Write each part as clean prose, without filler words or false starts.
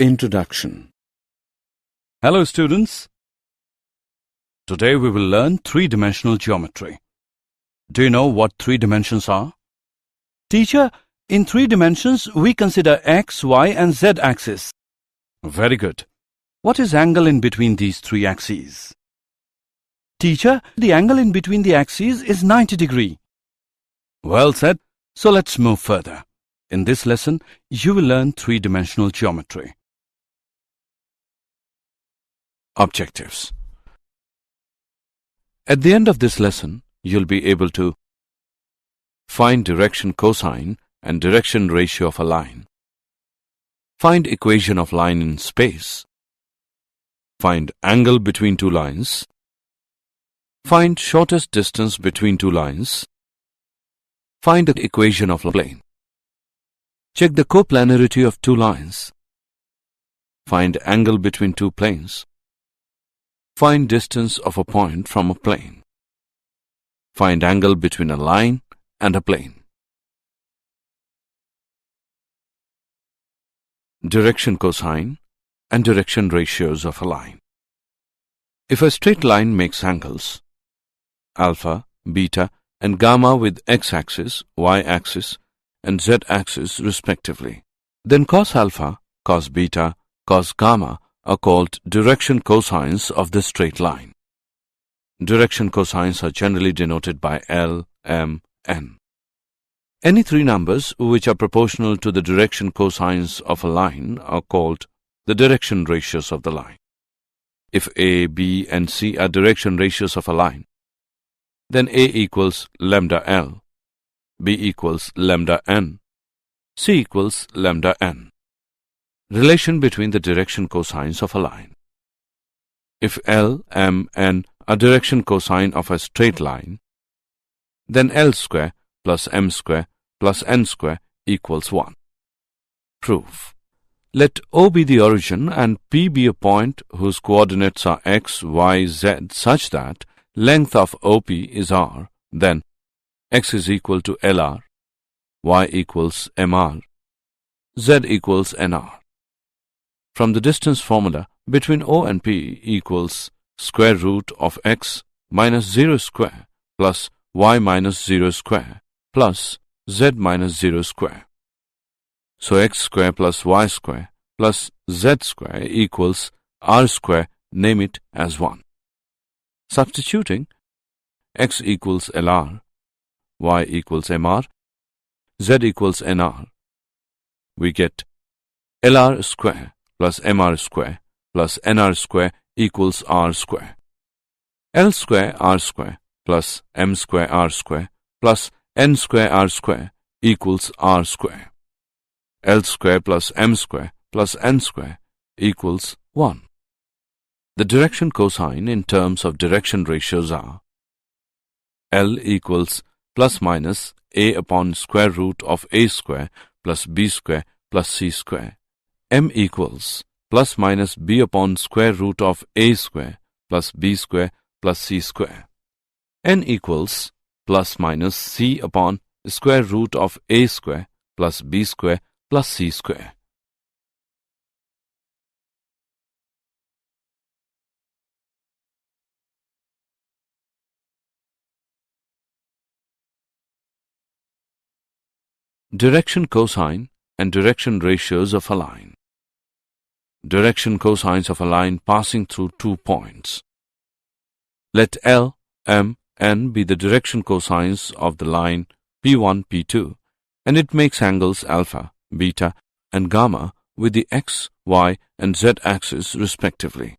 Introduction. Hello students. Today we will learn three-dimensional geometry. Do you know what three dimensions are? Teacher, in three dimensions we consider x, y and z axis. Very good. What is angle in between these three axes? Teacher, the angle in between the axes is 90 degrees. Well said. So let's move further. In this lesson, you will learn three-dimensional geometry. Objectives. At the end of this lesson, you'll be able to find direction cosine and direction ratio of a line, find equation of line in space, find angle between two lines, find shortest distance between two lines, find the equation of a plane, check the coplanarity of two lines, find angle between two planes, find distance of a point from a plane, find angle between a line and a plane. Direction cosine and direction ratios of a line. If a straight line makes angles alpha, beta and gamma with x-axis, y-axis and z-axis respectively, then cos alpha, cos beta, cos gamma are called direction cosines of the straight line. Direction cosines are generally denoted by L, M, N. Any three numbers which are proportional to the direction cosines of a line are called the direction ratios of the line. If A, B and C are direction ratios of a line, then A equals lambda L, B equals lambda N, C equals lambda N. Relation between the direction cosines of a line. If L, M, N are direction cosine of a straight line, then L square plus M square plus N square equals 1. Proof. Let O be the origin and P be a point whose coordinates are x, y, z such that length of OP is r, then x is equal to LR, y equals MR, z equals NR. From the distance formula, between O and P equals square root of x minus 0 square plus y minus 0 square plus z minus 0 square. So x square plus y square plus z square equals r square, name it as 1. Substituting, x equals LR, y equals MR, z equals NR, we get LR square plus MR square plus NR square equals R square. L square R square plus M square R square plus N square R square equals R square. L square plus M square plus N square equals 1. The direction cosine in terms of direction ratios are L equals plus minus A upon square root of A square plus B square plus C square. M equals plus minus B upon square root of A square plus B square plus C square. N equals plus minus C upon square root of A square plus B square plus C square. Direction cosine and direction ratios of a line. Direction cosines of a line passing through 2 points. Let L, M, N be the direction cosines of the line P1, P2, and it makes angles alpha, beta, and gamma with the x, y, and z axis respectively.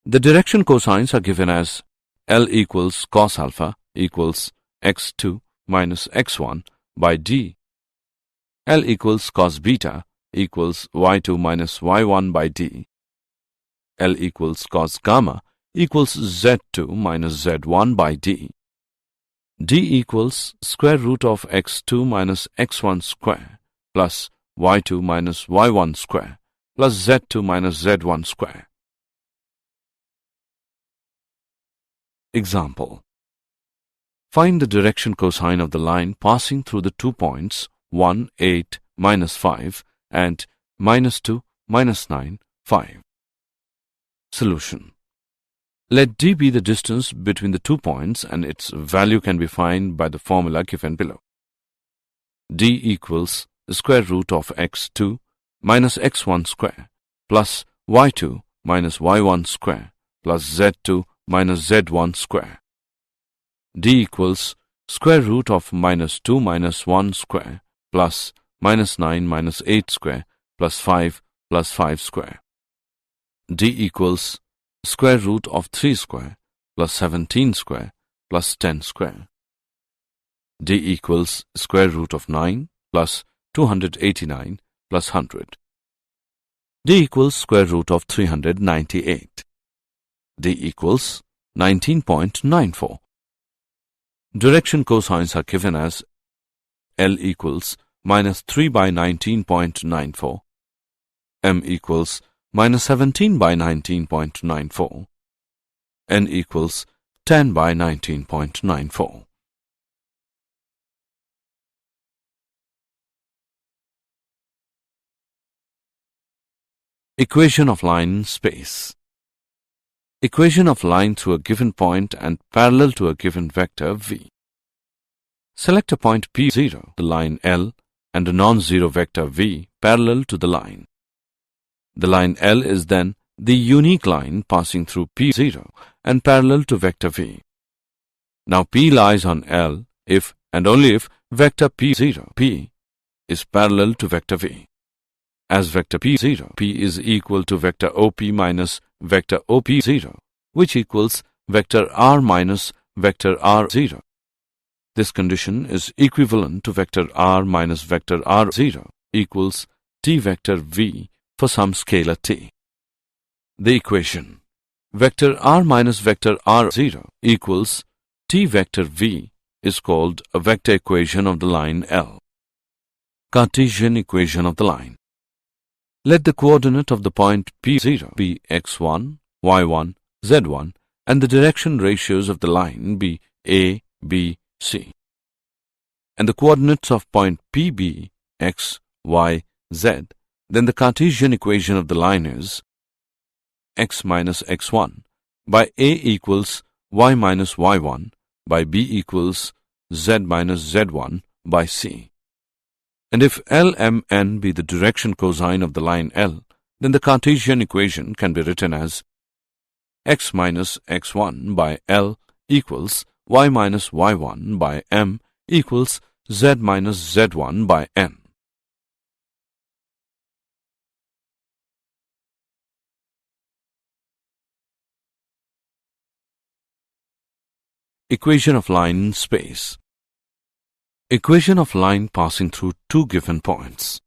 The direction cosines are given as L equals cos alpha equals x2 minus x1 by d, L equals cos beta equals y2 minus y1 by d, L equals cos gamma equals z2 minus z1 by d, d equals square root of x2 minus x1 square plus y2 minus y1 square plus z2 minus z1 square. Example. Find the direction cosine of the line passing through the 2 points 1, 8, minus 5 and minus 2, minus 9, 5. Solution. Let d be the distance between the 2 points and its value can be found by the formula given below. d equals the square root of x2 minus x1 square plus y2 minus y1 square plus z2 minus z1 square. d equals square root of minus 2 minus 1 square plus minus 9 minus 8 square plus 5 square. d equals square root of 3 square plus 17 square plus 10 square. d equals square root of 9 plus 289 plus 100. d equals square root of 398. d equals 19.94. Direction cosines are given as L equals minus 3 by 19.94, M equals minus 17 by 19.94, N equals 10 by 19.94. Equation of line space. Equation of line through a given point and parallel to a given vector v. Select a point P0, the line L, and a non-zero vector v parallel to the line. The line L is then the unique line passing through P0 and parallel to vector v. Now P lies on L if and only if vector P0, P, is parallel to vector v. As vector P0, P is equal to vector OP minus vector OP0, which equals vector R minus vector R0. This condition is equivalent to vector R minus vector R0 equals T vector V for some scalar T. The equation vector R minus vector R0 equals T vector V is called a vector equation of the line L. Cartesian equation of the line. Let the coordinate of the point P0 be x1, y1, z1 and the direction ratios of the line be a, b, c. And the coordinates of point PB, x, y, z, then the Cartesian equation of the line is x minus x1 by a equals y minus y1 by b equals z minus z1 by c. And if LMN be the direction cosine of the line L, then the Cartesian equation can be written as x minus x1 by L equals y minus y1 by M equals z minus z1 by N. Equation of line space. Equation of line passing through two given points.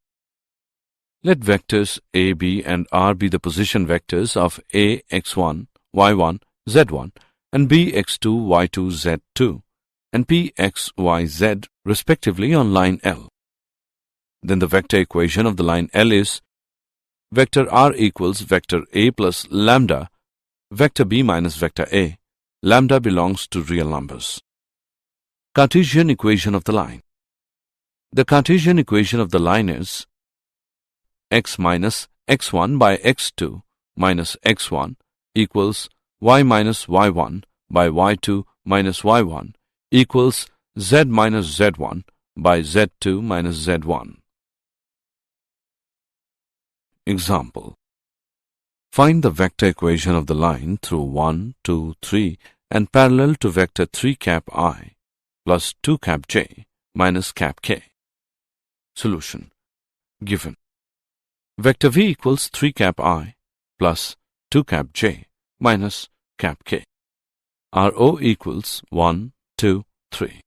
Let vectors a, b and r be the position vectors of a, x1, y1, z1 and b, x2, y2, z2 and p, x, y, z respectively on line L. Then the vector equation of the line L is vector r equals vector a plus lambda, vector b minus vector a. Lambda belongs to real numbers. Cartesian equation of the line. The Cartesian equation of the line is x minus x1 by x2 minus x1 equals y minus y1 by y2 minus y1 equals z minus z1 by z2 minus z1. Example. Find the vector equation of the line through 1, 2, 3 and parallel to vector 3 cap I plus 2 cap j minus cap k. Solution. Given vector v equals 3 cap I plus 2 cap j minus cap k. RO equals 1, 2, 3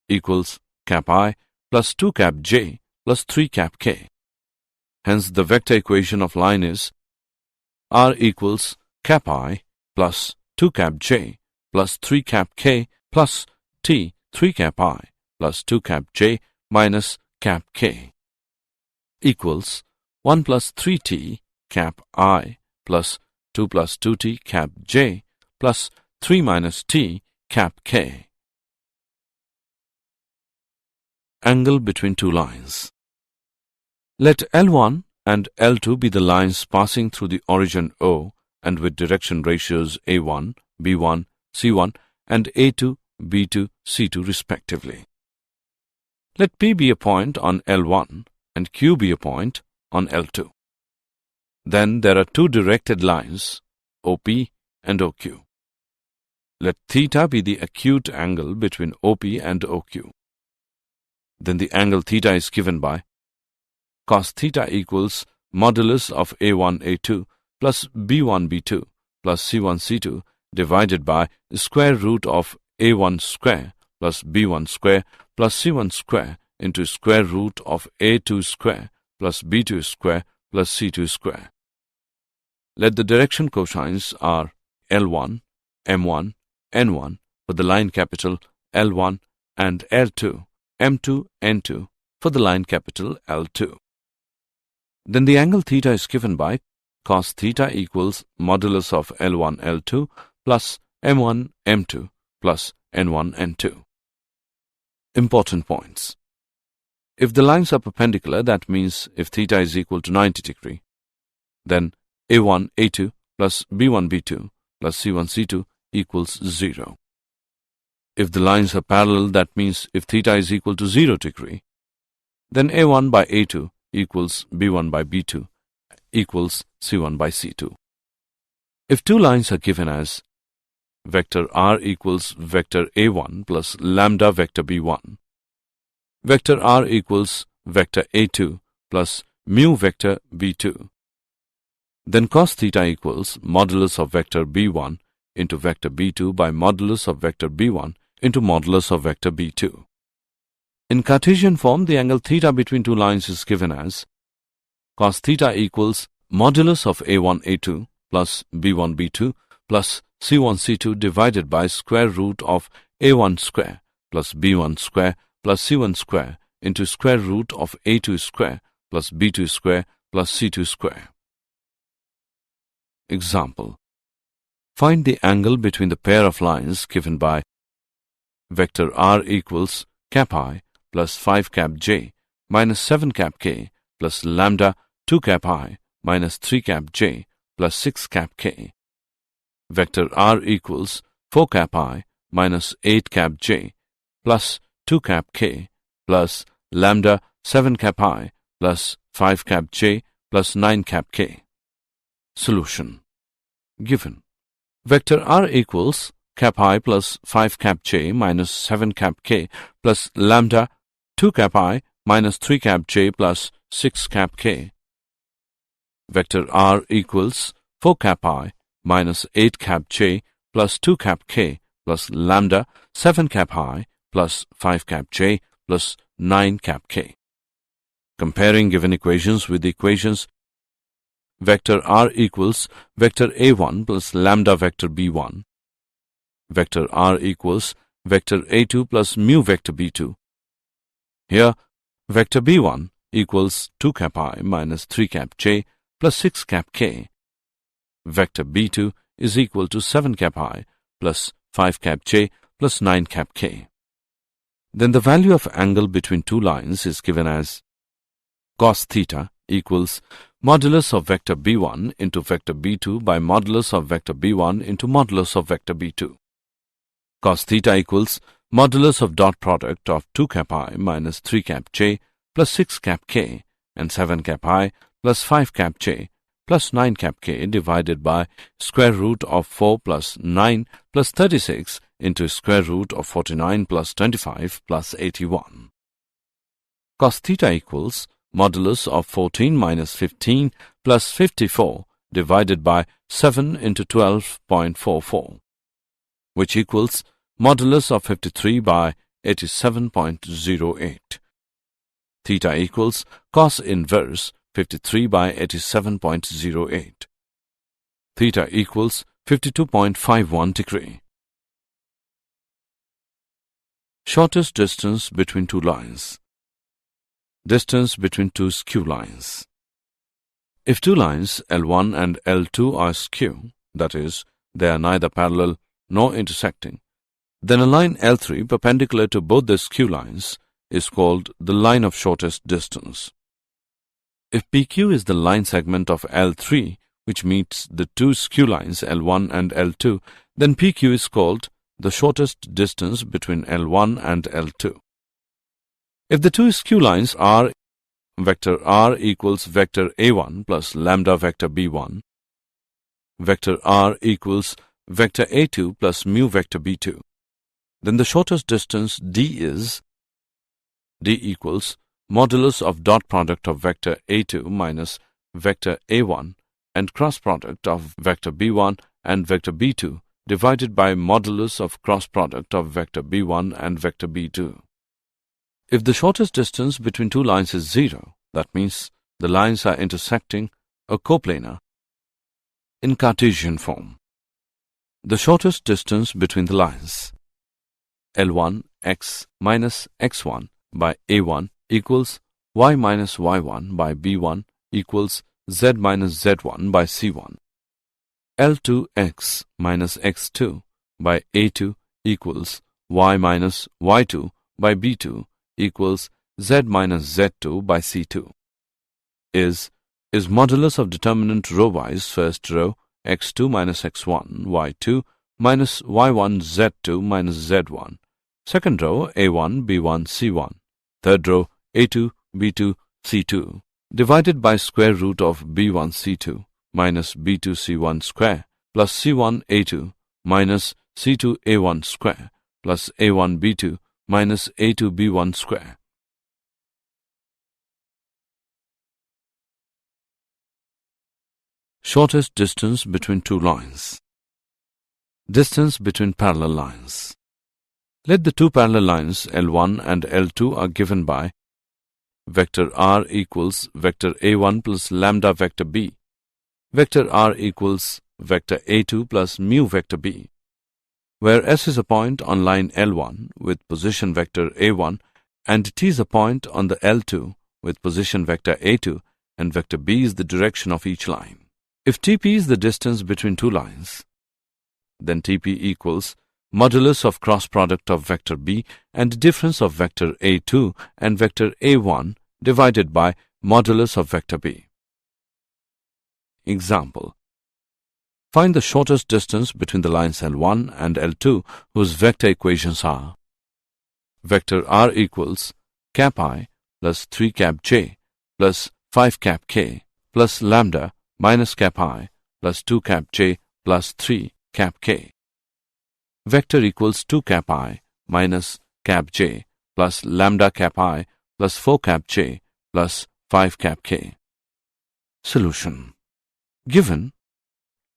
equals cap I plus 2 cap j plus 3 cap k. Hence the vector equation of line is R equals cap I plus 2 cap j plus 3 cap k plus t 3 cap I plus 2 cap j minus cap k equals 1 plus 3t cap I plus 2 plus 2t cap j plus 3 minus t cap k. Angle between two lines. Let L1 and L2 be the lines passing through the origin O and with direction ratios A1, B1, C1 and A2, B2, C2 respectively. Let P be a point on L1 and Q be a point on L2. Then there are two directed lines, OP and OQ. Let theta be the acute angle between OP and OQ. Then the angle theta is given by cos theta equals modulus of A1 A2 plus B1 B2 plus C1 C2 divided by the square root of A1 square plus B1 square plus C1 square into square root of A2 square plus B2 square plus C2 square. Let the direction cosines are L1, M1, N1 for the line capital L1 and L2, M2, N2 for the line capital L2. Then the angle theta is given by cos theta equals modulus of L1 L2 plus M1 M2 plus N1 N2. Important points. If the lines are perpendicular, that means if theta is equal to 90 degree, then A1 A2 plus B1 B2 plus C1 C2 equals 0. If the lines are parallel, that means if theta is equal to 0 degree, then A1 by A2 equals B1 by B2 equals C1 by C2. If two lines are given as vector R equals vector A1 plus lambda vector B1, vector R equals vector A2 plus mu vector B2, then cos theta equals modulus of vector B1 into vector B2 by modulus of vector B1 into modulus of vector B2. In Cartesian form, the angle theta between two lines is given as cos theta equals modulus of A1 A2 plus B1 B2 plus C1 C2 divided by square root of A1 square plus B1 square plus C1 square into square root of A2 square plus B2 square plus C2 square. Example. Find the angle between the pair of lines given by vector R equals cap I plus 5 cap j minus 7 cap k plus lambda 2 cap I minus 3 cap j plus 6 cap k. Vector R equals 4 cap I minus 8 cap j plus 2 cap k plus lambda 7 cap I plus 5 cap j plus 9 cap k. Solution. Given vector R equals cap I plus 5 cap j minus 7 cap k plus lambda 2 cap I minus 3 cap j plus 6 cap k. Vector R equals 4 cap I minus 8 cap j plus 2 cap k plus lambda 7 cap I plus 5 cap j plus 9 cap k. Comparing given equations with the equations vector R equals vector A1 plus lambda vector B1, vector R equals vector A2 plus mu vector B2. Here, vector B1 equals 2 cap I minus 3 cap j plus 6 cap k. Vector B2 is equal to 7 cap I plus 5 cap j plus 9 cap k. Then the value of angle between two lines is given as cos theta equals modulus of vector B1 into vector B2 by modulus of vector B1 into modulus of vector B2. Cos theta equals modulus of dot product of 2 cap I minus 3 cap j plus 6 cap k and 7 cap I plus 5 cap j plus 9 cap k divided by square root of 4 plus 9 plus 36 into square root of 49 plus 25 plus 81. Cos theta equals modulus of 14 minus 15 plus 54 divided by 7 into 12.44, which equals modulus of 53 by 87.08. Theta equals cos inverse 53 by 87.08. Theta equals 52.51 degree. Shortest distance between two lines. Distance between two skew lines. If two lines L1 and L2 are skew, that is, they are neither parallel nor intersecting, then a line L3 perpendicular to both the skew lines is called the line of shortest distance. If PQ is the line segment of L3, which meets the two skew lines L1 and L2, then PQ is called the shortest distance between L1 and L2. If the two skew lines are vector R equals vector A1 plus lambda vector B1, vector R equals vector A2 plus mu vector B2, then the shortest distance D is D equals modulus of dot product of vector A2 minus vector A1 and cross product of vector B1 and vector B2 divided by modulus of cross product of vector B1 and vector B2. If the shortest distance between two lines is 0, that means the lines are intersecting a coplanar in Cartesian form. The shortest distance between the lines L1 x minus x1 by A1 equals y minus y1 by B1 equals z minus z1 by C1. L2 x minus x2 by A2 equals y minus y2 by B2 equals z minus z2 by C2. Is modulus of determinant row-wise first row x2 minus x1 y2 minus y1 z2 minus z1, second row a1 b1 c1, third row a2 b2 c2 divided by square root of b1 c2 minus b2 c1 square plus c1 a2 minus c2 a1 square plus a1 b2 minus a2 b1 square. Shortest distance between two lines. Distance between parallel lines. Let the two parallel lines L1 and L2 are given by vector R equals vector A1 plus lambda vector B, vector R equals vector A2 plus mu vector B, where S is a point on line L1 with position vector A1 and T is a point on the L2 with position vector A2 and vector B is the direction of each line. If TP is the distance between two lines, then TP equals modulus of cross product of vector B and difference of vector A2 and vector A1 divided by modulus of vector B. Example. Find the shortest distance between the lines L1 and L2 whose vector equations are vector R equals cap I plus 3 cap j plus 5 cap k plus lambda minus cap I plus 2 cap j plus 3 cap k. Vector equals 2 cap I minus cap j plus lambda cap I plus 4 cap j plus 5 cap k. Solution. Given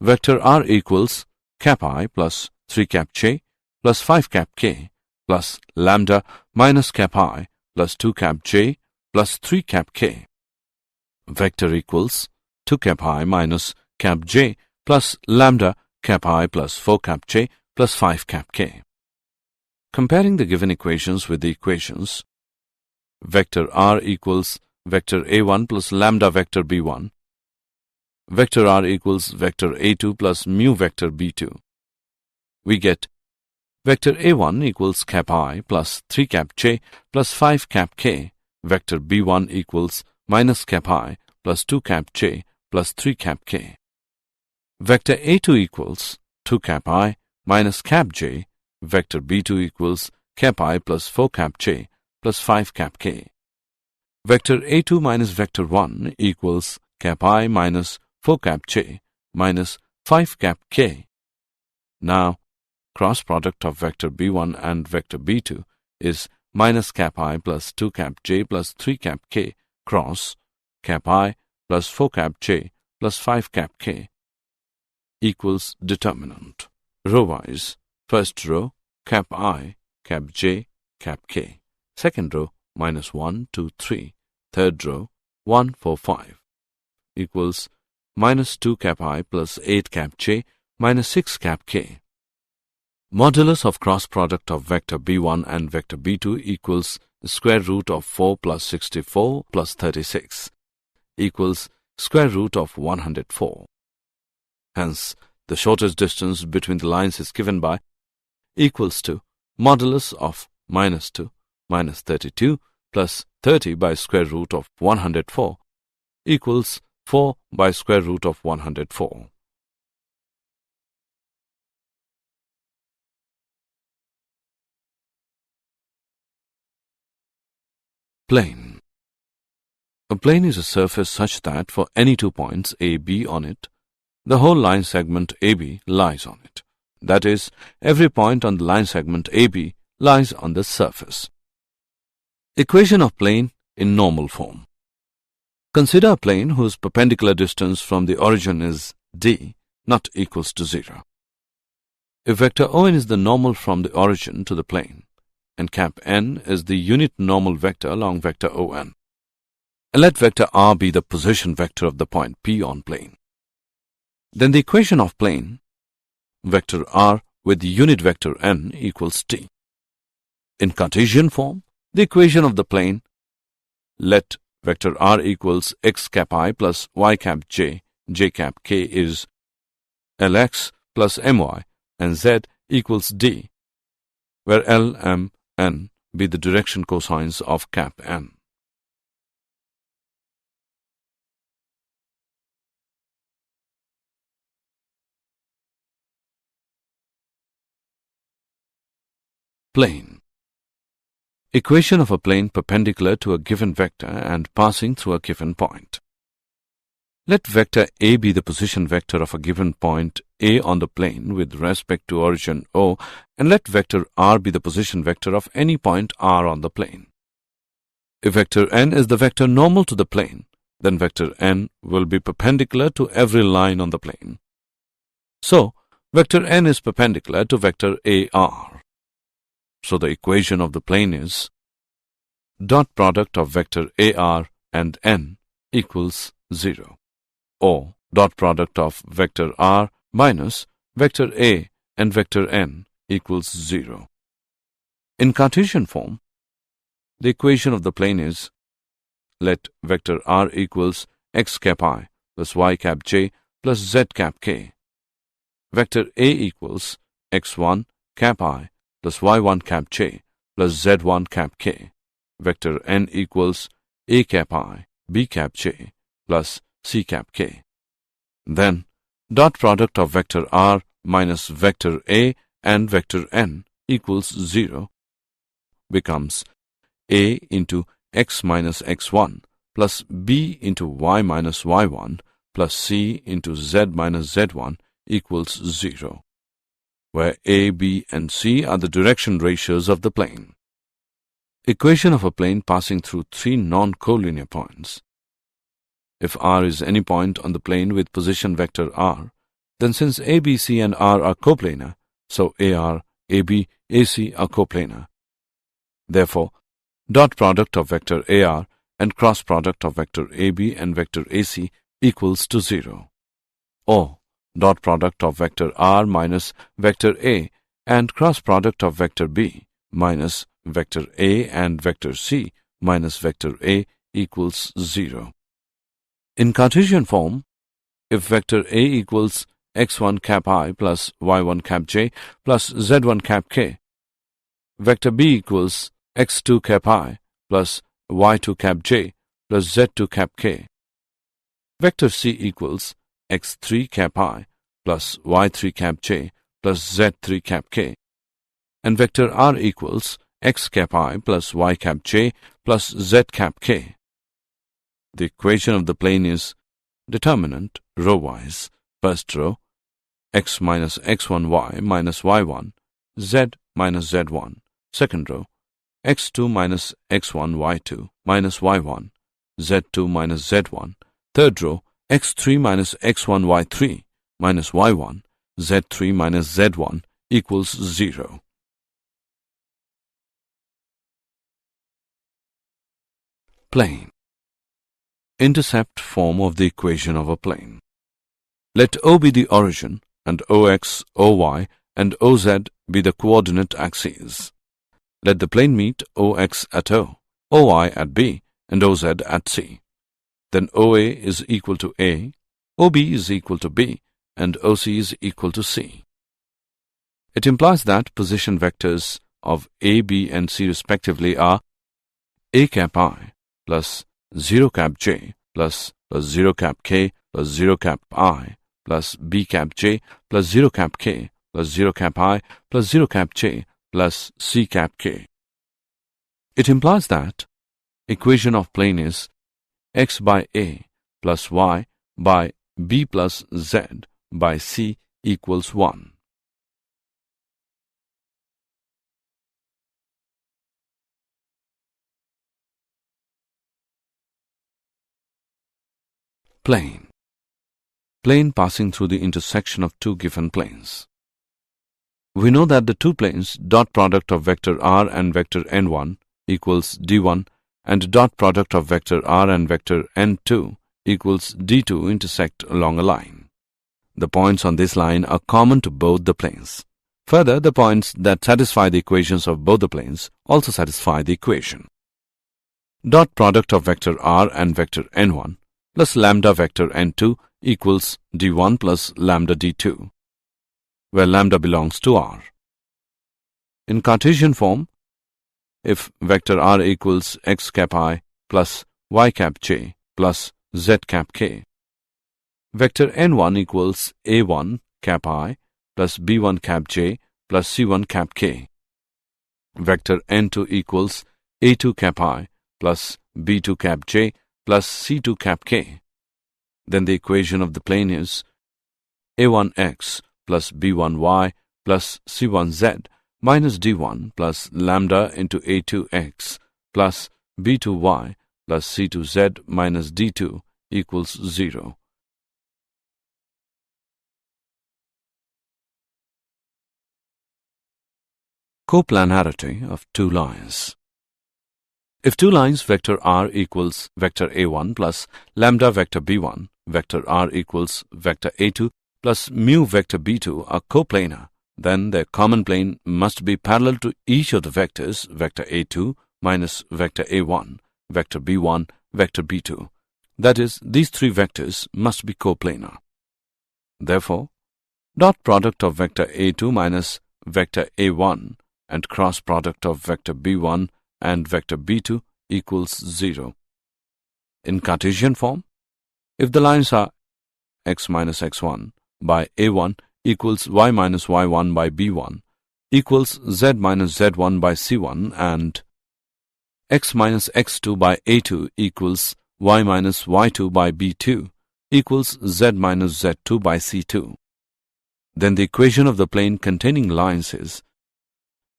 vector R equals cap I plus 3 cap j plus 5 cap k plus lambda minus cap I plus 2 cap j plus 3 cap k. Vector equals 2 cap I minus cap j plus lambda cap I plus 4 cap j plus 5 cap k. Comparing the given equations with the equations vector R equals vector A1 plus lambda vector B1, vector R equals vector A2 plus mu vector B2, we get vector A1 equals cap I plus 3 cap j plus 5 cap k, vector B1 equals minus cap I plus 2 cap j plus 3 cap k. Vector A2 equals 2 cap I minus cap j, vector B2 equals cap I plus 4 cap j plus 5 cap k. Vector A2 minus vector 1 equals cap I minus 4 cap j minus 5 cap k. Now, cross product of vector B1 and vector B2 is minus cap I plus 2 cap j plus 3 cap k cross cap I plus 4 cap j plus 5 cap k equals determinant. Row-wise, first row cap I, cap j, cap k. Second row minus 1, 2, 3. Third row 1, 4, 5 equals minus 2 cap I plus 8 cap j minus 6 cap k. Modulus of cross product of vector B1 and vector B2 equals the square root of 4 plus 64 plus 36 equals square root of 104. Hence, the shortest distance between the lines is given by equals to modulus of minus 2 minus 32 plus 30 by square root of 104 equals 4 by square root of 104. Plane. A plane is a surface such that for any 2 points A, B on it, the whole line segment AB lies on it. That is, every point on the line segment AB lies on the surface. Equation of plane in normal form. Consider a plane whose perpendicular distance from the origin is d not equals to 0. If vector ON is the normal from the origin to the plane, and cap n is the unit normal vector along vector ON, and let vector r be the position vector of the point P on plane, then the equation of plane, vector r with unit vector n equals t. In Cartesian form, the equation of the plane, let vector r equals x cap I plus y cap j cap k is lx plus my, and z equals d, where l, m, n be the direction cosines of cap n. Plane. Equation of a plane perpendicular to a given vector and passing through a given point. Let vector A be the position vector of a given point A on the plane with respect to origin O, and let vector r be the position vector of any point r on the plane. If vector n is the vector normal to the plane, then vector n will be perpendicular to every line on the plane. So, vector n is perpendicular to vector AR. So the equation of the plane is dot product of vector AR and n equals 0, or dot product of vector r minus vector A and vector n equals 0. In Cartesian form, the equation of the plane is let vector r equals x cap I plus y cap j plus z cap k. Vector A equals x1 cap I plus y1 cap j plus z1 cap k. Vector n equals a cap I, b cap j plus c cap k. Then, dot product of vector r minus vector a and vector n equals 0 becomes a into x minus x1 plus b into y minus y1 plus c into z minus z1 equals 0, where a, b, and c are the direction ratios of the plane. Equation of a plane passing through 3 non-collinear points. If r is any point on the plane with position vector r, then since a, b, c, and r are coplanar, so AR, AB, AC are coplanar. Therefore, dot product of vector AR and cross product of vector AB and vector AC equals to 0. Or dot product of vector R minus vector A and cross product of vector B minus vector A and vector C minus vector A equals 0. In Cartesian form, if vector A equals x1 cap I plus y1 cap j plus z1 cap k, vector B equals x2 cap I plus y2 cap j plus z2 cap k. Vector C equals x3 cap I plus y3 cap j plus z3 cap k. And vector R equals x cap I plus y cap j plus z cap k. The equation of the plane is determinant row-wise. First row, x minus x1y minus y1, z minus z1. Second row, x2 minus x1 y2 minus y1, z2 minus z1. Third row, x3 minus x1 y3 minus y1, z3 minus z1 equals 0. Plane. Intercept form of the equation of a plane. Let O be the origin and OX, OY and OZ be the coordinate axes. Let the plane meet OX at O, OY at B and OZ at C. Then OA is equal to A, OB is equal to B and OC is equal to C. It implies that position vectors of A, B and C respectively are A cap I plus 0 cap j plus plus 0 cap k plus 0 cap I plus b cap j plus 0 cap k plus 0 cap I plus 0 cap j plus c cap k. It implies that equation of plane is x by a plus y by b plus z by c equals 1. Plane. Plane passing through the intersection of two given planes. We know that the two planes dot product of vector r and vector n1 equals d1 and dot product of vector r and vector n2 equals d2 intersect along a line. The points on this line are common to both the planes. Further, the points that satisfy the equations of both the planes also satisfy the equation. Dot product of vector r and vector n1 plus lambda vector n2 equals d1 plus lambda d2, where lambda belongs to r. In Cartesian form, if vector r equals x cap I plus y cap j plus z cap k, vector n1 equals a1 cap I plus b1 cap j plus c1 cap k, vector n2 equals a2 cap I plus b2 cap j plus c2 cap k, then the equation of the plane is a1x plus b1y plus c1z minus d1 plus lambda into a2x plus b2y plus c2z minus d2 equals 0. Coplanarity of two lines. If two lines vector r equals vector a1 plus lambda vector b1, vector r equals vector a2 plus mu vector b2 are coplanar, then their common plane must be parallel to each of the vectors vector a2 minus vector a1, vector b1, vector b2. That is, these three vectors must be coplanar. Therefore, dot product of vector a2 minus vector a1 and cross product of vector b1 and vector b2 equals 0. In Cartesian form, if the lines are x minus x1 by a1 equals y minus y1 by b1 equals z minus z1 by c1 and x minus x2 by a2 equals y minus y2 by b2 equals z minus z2 by c2, then the equation of the plane containing lines is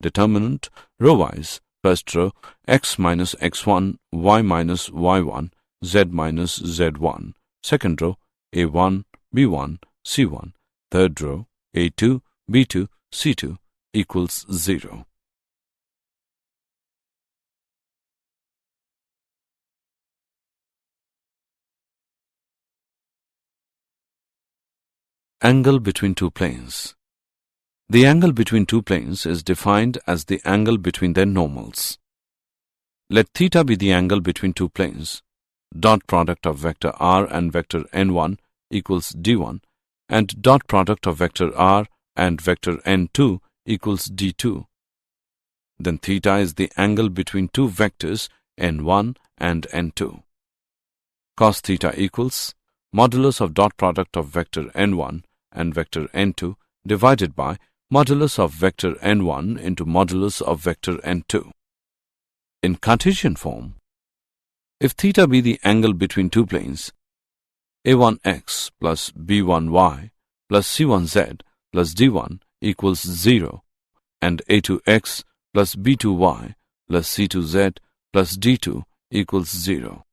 determinant row-wise. First row, x minus x1, y minus y1, z minus z1. Second row, a1, b1, c1. Third row, a2, b2, c2 equals 0. Angle between two planes. The angle between two planes is defined as the angle between their normals. Let theta be the angle between two planes. Dot product of vector r and vector n1 equals d1 and dot product of vector r and vector n2 equals d2. Then theta is the angle between two vectors n1 and n2. Cos theta equals modulus of dot product of vector n1 and vector n2 divided by modulus of vector n1 into modulus of vector n2. In Cartesian form, if theta be the angle between two planes, a1x plus b1y plus c1z plus d1 equals 0 and a2x plus b2y plus c2z plus d2 equals 0.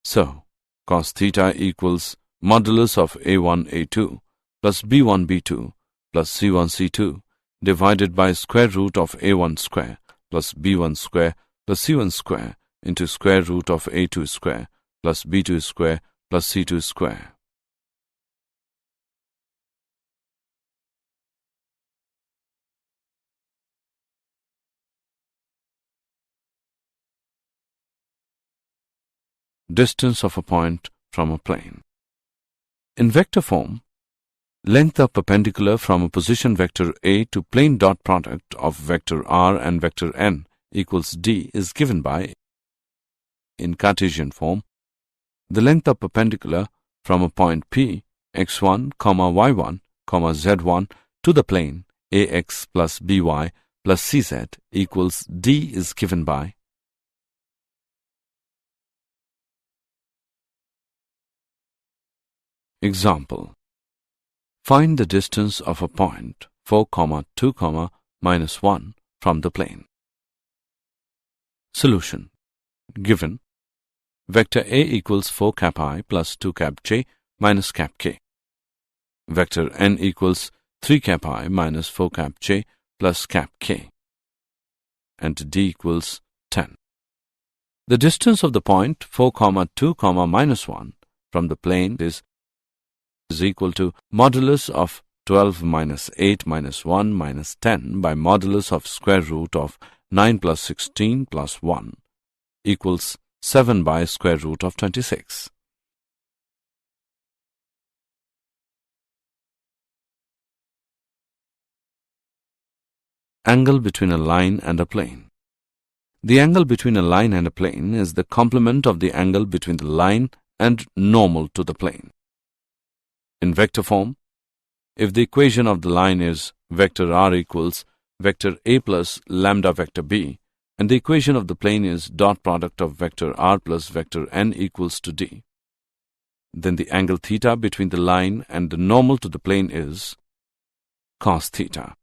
So, cos theta equals modulus of a1 a2 plus b1 b2 plus c1 c2 divided by square root of a1 square plus b1 square plus c1 square into square root of a2 square plus b2 square plus c2 square. Distance of a point from a plane. In vector form, length of perpendicular from a position vector A to plane dot product of vector r and vector n equals d is given by, in Cartesian form, the length of perpendicular from a point P, x1, y1, z1 to the plane ax plus by plus cz equals d is given by example. Find the distance of a point 4, 2, minus 1 from the plane. Solution. Given vector A equals 4 cap I plus 2 cap j minus cap k. Vector n equals 3 cap I minus 4 cap j plus cap k. And d equals 10. The distance of the point 4, 2, minus 1 from the plane is equal to modulus of 12 minus 8 minus 1 minus 10 by modulus of square root of 9 plus 16 plus 1 equals 7 by square root of 26. Angle between a line and a plane. The angle between a line and a plane is the complement of the angle between the line and normal to the plane. In vector form, if the equation of the line is vector r equals vector a plus lambda vector b, and the equation of the plane is dot product of vector r plus vector n equals to d, then the angle theta between the line and the normal to the plane is cos theta.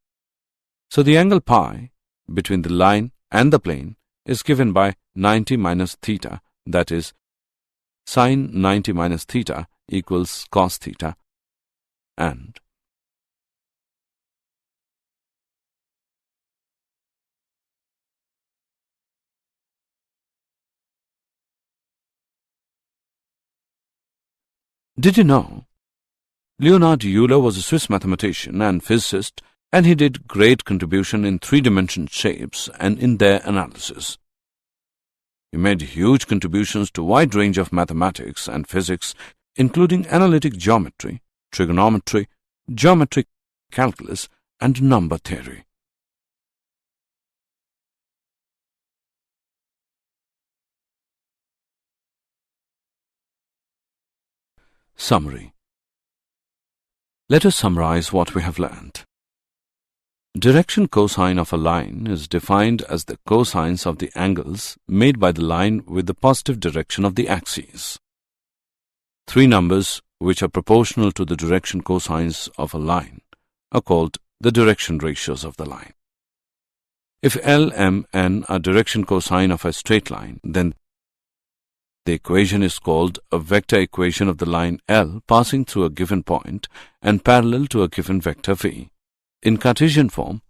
So the angle pi between the line and the plane is given by 90 minus theta, that is, sine 90 minus theta equals cos theta, and did you know Leonhard Euler was a Swiss mathematician and physicist, and he did great contribution in three-dimensional shapes and in their analysis. He made huge contributions to a wide range of mathematics and physics, including analytic geometry, trigonometry, geometric calculus, and number theory. Summary. Let us summarize what we have learned. Direction cosine of a line is defined as the cosines of the angles made by the line with the positive direction of the axes. Three numbers which are proportional to the direction cosines of a line are called the direction ratios of the line. If L, M, N are direction cosine of a straight line, then the equation is called a vector equation of the line L passing through a given point and parallel to a given vector V. In Cartesian form,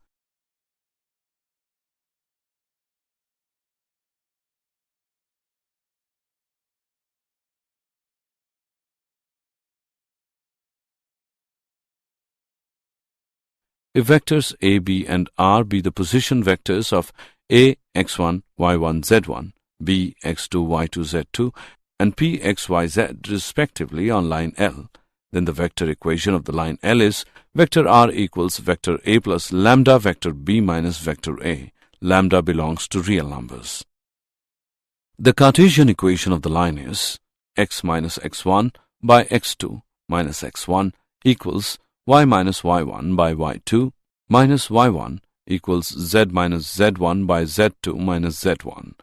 if vectors A, B, and R be the position vectors of A, x1, y1, z1, B, x2, y2, z2, and P, x, y, z respectively on line L, then the vector equation of the line L is vector R equals vector A plus lambda vector B minus vector A. Lambda belongs to real numbers. The Cartesian equation of the line is x minus x1 by x2 minus x1 equals y minus y1 by y2 minus y1 equals z minus z1 by z2 minus z1.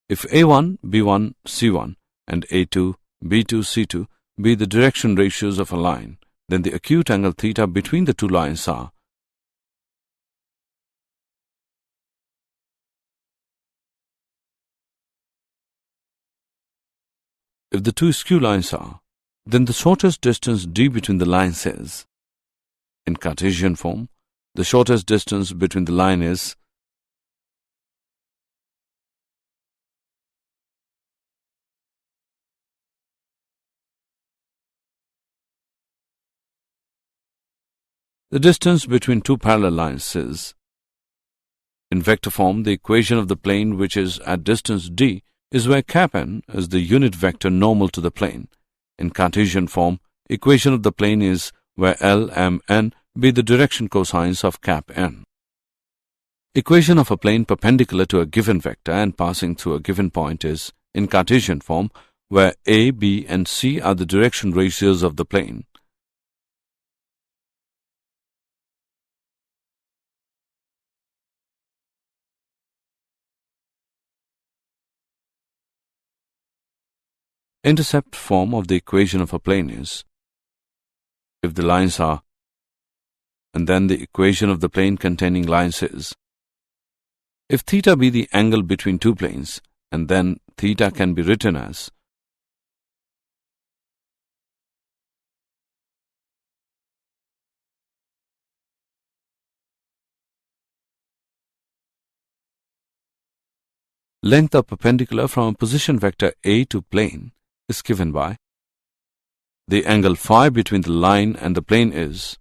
If A1, B1, C1 and A2, B2, C2 be the direction ratios of a line, then the acute angle theta between the two lines are if the two skew lines are, then the shortest distance d between the lines is, in Cartesian form, the shortest distance between the line is the distance between two parallel lines is, in vector form, the equation of the plane which is at distance d is where cap n is the unit vector normal to the plane. In Cartesian form, equation of the plane is where L, M, N be the direction cosines of cap n. Equation of a plane perpendicular to a given vector and passing through a given point is, in Cartesian form, where A, B, and C are the direction ratios of the plane. Intercept form of the equation of a plane is, if the lines are, and then the equation of the plane containing lines is, if theta be the angle between two planes, and then theta can be written as length of perpendicular from a position vector A to plane is given by the angle phi between the line and the plane is